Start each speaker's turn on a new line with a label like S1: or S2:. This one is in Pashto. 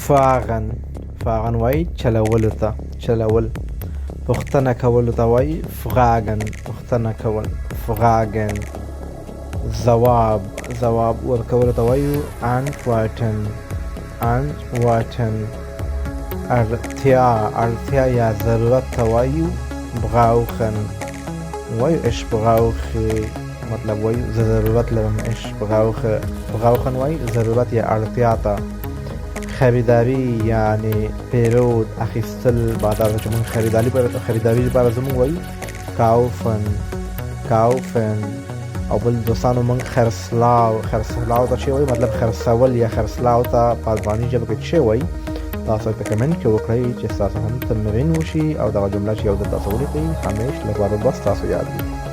S1: فاغن. فاغن وای چلولو ته، چلول. پوښتنه کولو ته وای فغاګن، پوښتنه کول فغاګن. ځواب، ځواب ورکولو ته وایو antworten، antworten. اړتیا، اړتیا یا ضرورت ته وایو brauchen، وایو ich brauche، مطلب وایو زه ضرورت لرم ich brauche، brauchen وایو ضرورت یا اړتیا ته. خریداري یعنی پیرود، اخیستل. بعد از چې موږ خریداري لپاره زموږ وایو kaufen، kaufen. او بل دوستانو موږ خرڅلاو، خرڅلاو ته چې وایو مطلب خرڅول یا خرڅلاو ته په افغاني ژبه کې چې وایي. تاسو په کمنټ کې وکړئ چې تاسو هم تمرین وشي او دغه جمله چې یو د تاسو ولیکئ همیش لپاره بس تاسو یاد وي.